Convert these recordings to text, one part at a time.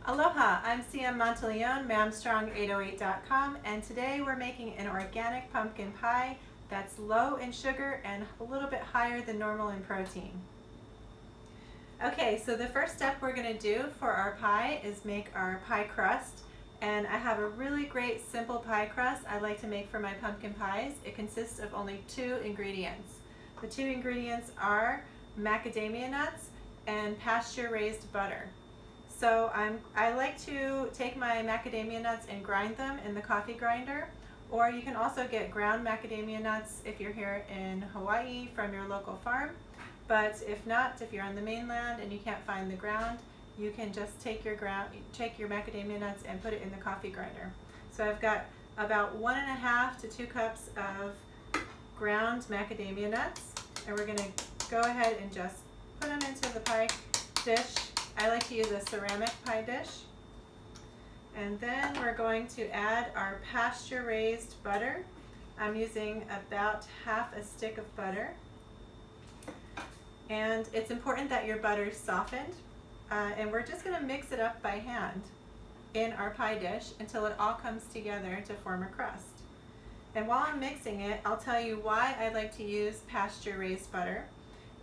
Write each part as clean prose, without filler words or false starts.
Aloha, I'm CM Monteleone, MAMstrong808.com, and today we're making an organic pumpkin pie that's low in sugar and a little bit higher than normal in protein. Okay, so the first step we're going to do for our pie is make our pie crust. And I have a really great simple pie crust I like to make for my pumpkin pies. It consists of only 2 ingredients. The 2 ingredients are macadamia nuts and pasture-raised butter. So I like to take my macadamia nuts and grind them in the coffee grinder, or you can also get ground macadamia nuts if you're here in Hawaii from your local farm. But if not, if you're on the mainland and you can't find the ground, you can just take your macadamia nuts and put it in the coffee grinder. So I've got about 1.5 to 2 cups of ground macadamia nuts, and we're going to go ahead and just put them into the pie dish. I like to use a ceramic pie dish. And then we're going to add our pasture-raised butter. I'm using about half a stick of butter. And it's important that your butter is softened. And we're just going to mix it up by hand in our pie dish until it all comes together to form a crust. And while I'm mixing it, I'll tell you why I like to use pasture-raised butter.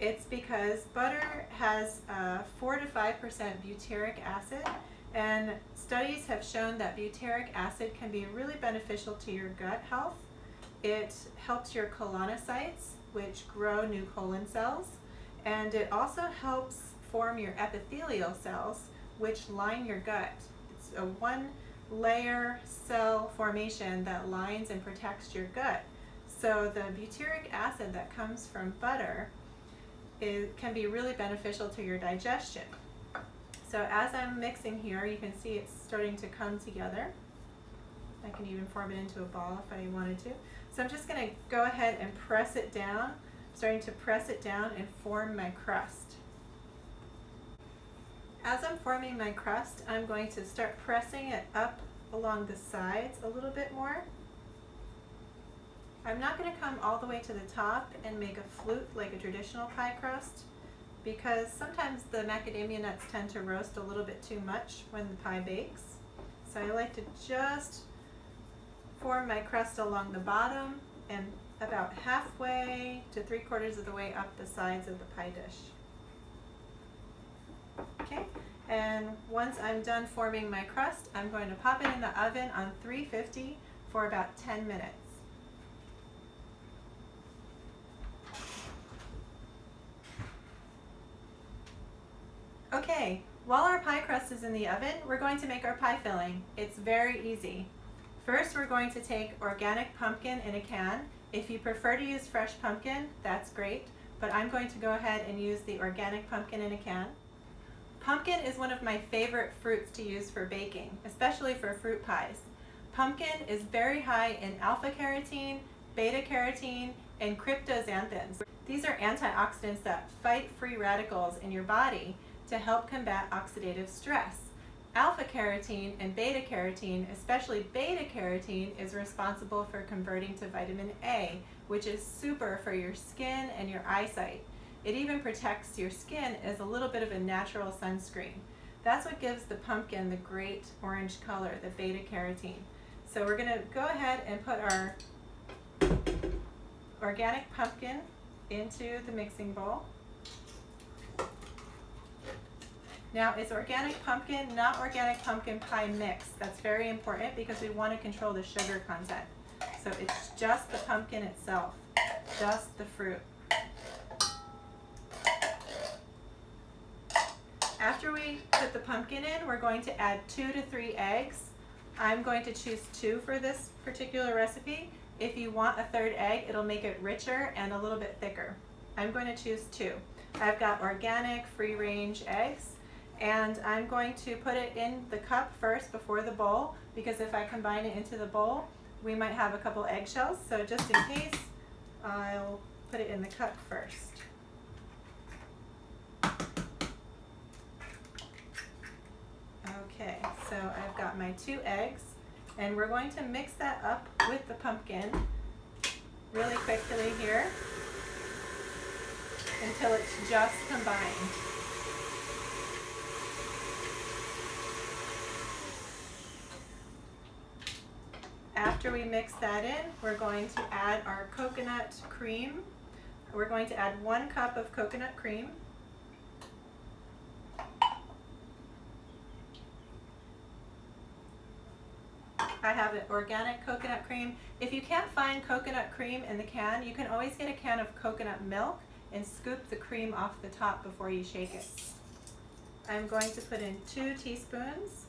It's because butter has 4 to 5% butyric acid, and studies have shown that butyric acid can be really beneficial to your gut health. It helps your colonocytes, which grow new colon cells, and it also helps form your epithelial cells, which line your gut. It's a 1-layer cell formation that lines and protects your gut. So the butyric acid that comes from butter can be really beneficial to your digestion. So as I'm mixing here, you can see it's starting to come together. I can even form it into a ball if I wanted to. So I'm just going to go ahead and press it down. I'm starting to press it down and form my crust. As I'm forming my crust, I'm going to start pressing it up along the sides a little bit more. I'm not going to come all the way to the top and make a flute like a traditional pie crust, because sometimes the macadamia nuts tend to roast a little bit too much when the pie bakes. So I like to just form my crust along the bottom and about halfway to 3/4 of the way up the sides of the pie dish. Okay, and once I'm done forming my crust, I'm going to pop it in the oven on 350 for about 10 minutes. Okay, while our pie crust is in the oven, we're going to make our pie filling. It's very easy. First, we're going to take organic pumpkin in a can. If you prefer to use fresh pumpkin, that's great, but I'm going to go ahead and use the organic pumpkin in a can. Pumpkin is one of my favorite fruits to use for baking, especially for fruit pies. Pumpkin is very high in alpha-carotene, beta-carotene, and cryptoxanthins. These are antioxidants that fight free radicals in your body to help combat oxidative stress. Alpha-carotene and beta-carotene, especially beta-carotene, is responsible for converting to vitamin A, which is super for your skin and your eyesight. It even protects your skin as a little bit of a natural sunscreen. That's what gives the pumpkin the great orange color, the beta-carotene. So we're going to go ahead and put our organic pumpkin into the mixing bowl. Now, it's organic pumpkin, not organic pumpkin pie mix. That's very important because we want to control the sugar content. So it's just the pumpkin itself, just the fruit. After we put the pumpkin in, we're going to add 2 to 3 eggs. I'm going to choose 2 for this particular recipe. If you want a 3rd egg, it'll make it richer and a little bit thicker. I'm going to choose 2. I've got organic free-range eggs. And I'm going to put it in the cup first before the bowl, because if I combine it into the bowl, we might have a couple eggshells. So just in case, I'll put it in the cup first. Okay, so I've got my 2 eggs, and we're going to mix that up with the pumpkin really quickly here until it's just combined. after we mix that in, we're going to add our coconut cream. We're going to add 1 cup of coconut cream. I have an organic coconut cream. If you can't find coconut cream in the can, you can always get a can of coconut milk and scoop the cream off the top before you shake it. I'm going to put in 2 teaspoons.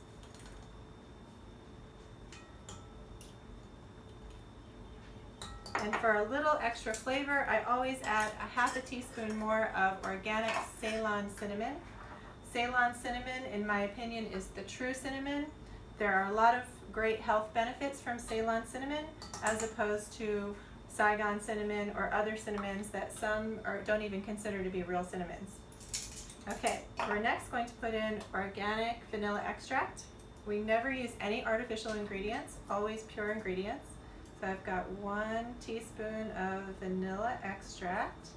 And for a little extra flavor, I always add a 1/2 teaspoon more of organic Ceylon Cinnamon. Ceylon Cinnamon, in my opinion, is the true cinnamon. There are a lot of great health benefits from Ceylon Cinnamon as opposed to Saigon cinnamon or other cinnamons that some don't even consider to be real cinnamons. Okay, we're next going to put in organic vanilla extract. We never use any artificial ingredients, always pure ingredients. So I've got 1 teaspoon of vanilla extract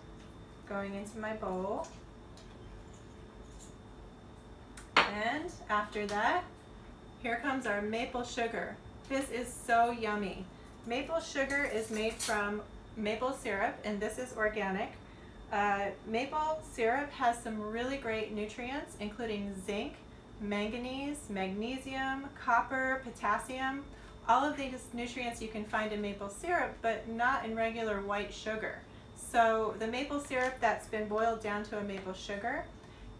going into my bowl. And after that, here comes our maple sugar. This is so yummy. Maple sugar is made from maple syrup, and this is organic. Maple syrup has some really great nutrients, including zinc, manganese, magnesium, copper, potassium. All of these nutrients you can find in maple syrup, but not in regular white sugar. So the maple syrup that's been boiled down to a maple sugar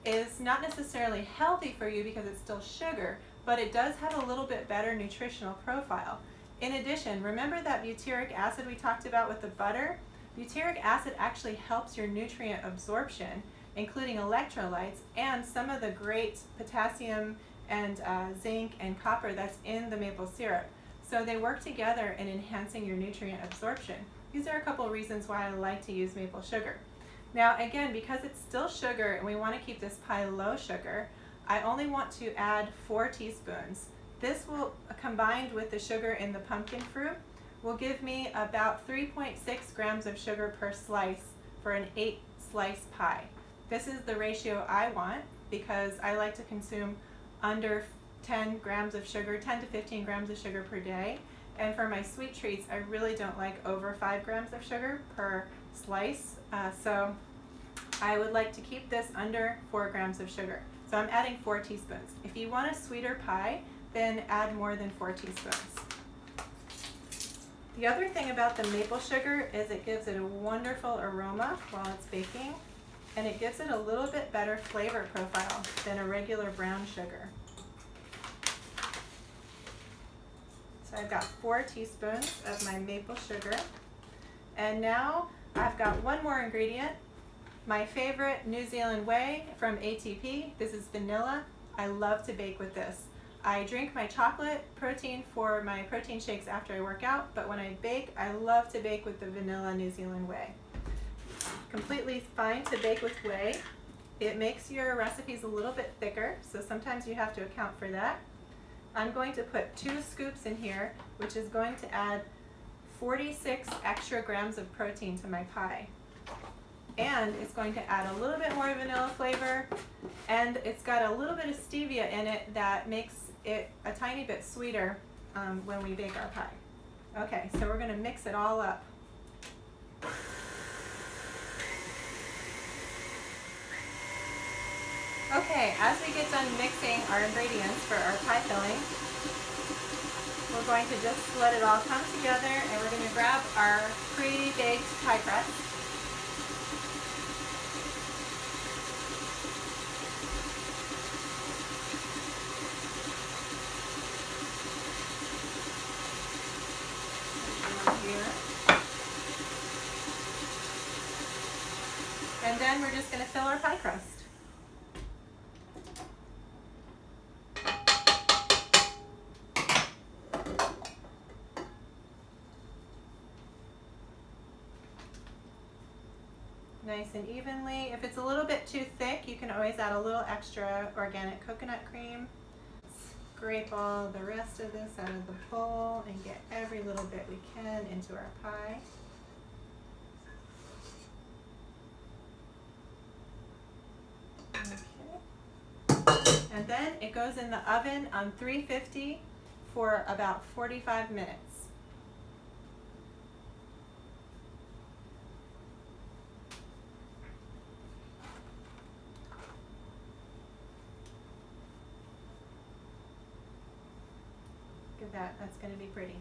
is not necessarily healthy for you because it's still sugar, but it does have a little bit better nutritional profile. In addition, remember that butyric acid we talked about with the butter? Butyric acid actually helps your nutrient absorption, including electrolytes and some of the great potassium and zinc and copper that's in the maple syrup. So they work together in enhancing your nutrient absorption. These are a couple of reasons why I like to use maple sugar. Now again, because it's still sugar and we want to keep this pie low sugar, I only want to add 4 teaspoons. This will, combined with the sugar in the pumpkin fruit, will give me about 3.6 grams of sugar per slice for an 8-slice pie. This is the ratio I want because I like to consume under 10 grams of sugar, 10 to 15 grams of sugar per day. And for my sweet treats, I really don't like over 5 grams of sugar per slice. So I would like to keep this under 4 grams of sugar. So I'm adding 4 teaspoons. If you want a sweeter pie, then add more than 4 teaspoons. The other thing about the maple sugar is it gives it a wonderful aroma while it's baking, and it gives it a little bit better flavor profile than a regular brown sugar. So I've got 4 teaspoons of my maple sugar. And now I've got one more ingredient, my favorite New Zealand whey from ATP. This is vanilla. I love to bake with this. I drink my chocolate protein for my protein shakes after I work out, but when I bake, I love to bake with the vanilla New Zealand whey. Completely fine to bake with whey. It makes your recipes a little bit thicker, so sometimes you have to account for that. I'm going to put 2 scoops in here, which is going to add 46 extra grams of protein to my pie. And it's going to add a little bit more vanilla flavor, and it's got a little bit of stevia in it that makes it a tiny bit sweeter when we bake our pie. Okay, so we're going to mix it all up. Okay, as we get done mixing our ingredients for our pie filling, we're going to just let it all come together, and we're going to grab our pre-baked pie crust. And then we're just going to fill our pie crust. Nice and evenly. If it's a little bit too thick, you can always add a little extra organic coconut cream. Scrape all the rest of this out of the bowl and get every little bit we can into our pie. Okay. And then it goes in the oven on 350 for about 45 minutes. at that, that's going to be pretty.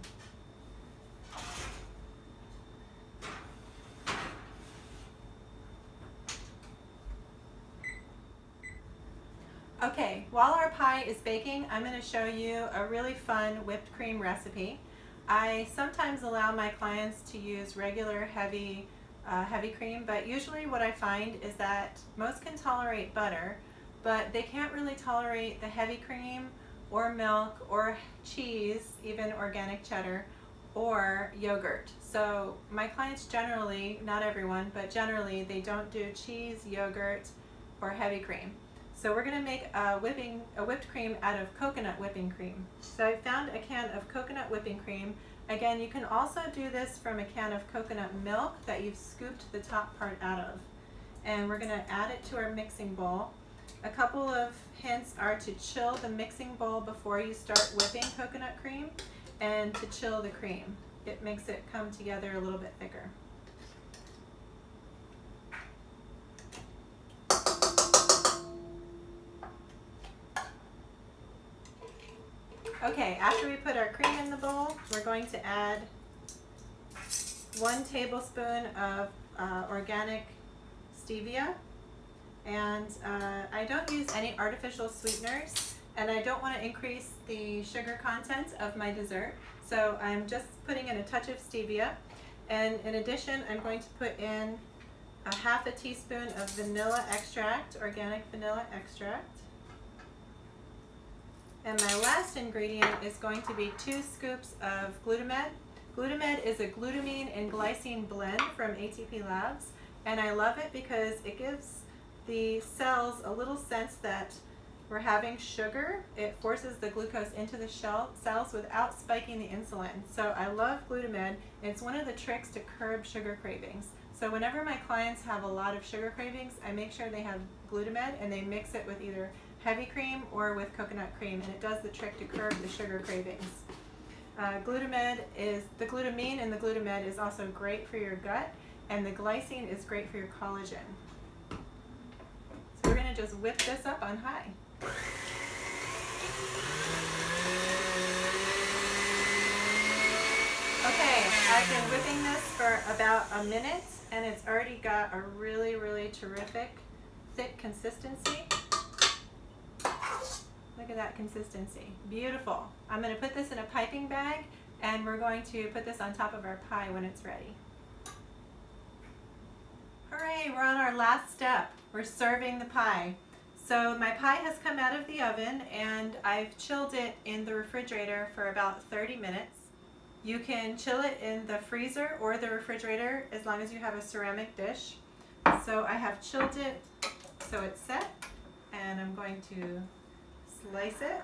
Okay, while our pie is baking, I'm going to show you a really fun whipped cream recipe. I sometimes allow my clients to use regular heavy cream, but usually what I find is that most can tolerate butter, but they can't really tolerate the heavy cream or milk or cheese, even organic cheddar, or yogurt. So my clients generally, not everyone, but generally they don't do cheese, yogurt, or heavy cream. So we're going to make a whipped cream out of coconut whipping cream. So I found a can of coconut whipping cream. Again, you can also do this from a can of coconut milk that you've scooped the top part out of. And we're going to add it to our mixing bowl. A couple of hints are to chill the mixing bowl before you start whipping coconut cream, and to chill the cream. It makes it come together a little bit thicker. Okay, after we put our cream in the bowl, we're going to add 1 tablespoon of organic stevia. And I don't use any artificial sweeteners, and I don't want to increase the sugar content of my dessert. So I'm just putting in a touch of stevia. And in addition, I'm going to put in a half a teaspoon of vanilla extract, organic vanilla extract. And my last ingredient is going to be 2 scoops of Glutamed. Glutamed is a glutamine and glycine blend from ATP Labs, and I love it because it gives the cells a little sense that we're having sugar. It forces the glucose into the cells without spiking the insulin. So I love Glutamed. It's one of the tricks to curb sugar cravings. So whenever my clients have a lot of sugar cravings, I make sure they have Glutamed and they mix it with either heavy cream or with coconut cream, and it does the trick to curb the sugar cravings. Glutamed is, the glutamine in the Glutamed is also great for your gut, and the glycine is great for your collagen. So we're going to just whip this up on high. Okay, I've been whipping this for about a minute, and it's already got a really, really terrific thick consistency. Look at that consistency. Beautiful. I'm going to put this in a piping bag, and we're going to put this on top of our pie when it's ready. Hooray, we're on our last step. We're serving the pie. So my pie has come out of the oven, and I've chilled it in the refrigerator for about 30 minutes. You can chill it in the freezer or the refrigerator as long as you have a ceramic dish. So I have chilled it so it's set, and I'm going to slice it.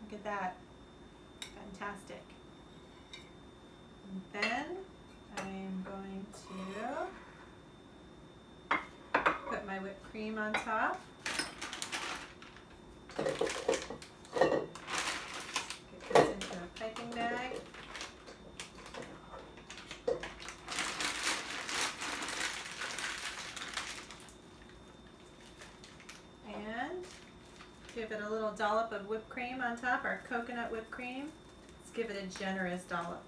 Look at that. Fantastic. And then I'm going to put my whipped cream on top. Get this into a piping bag. And give it a little dollop of whipped cream on top, our coconut whipped cream. Let's give it a generous dollop.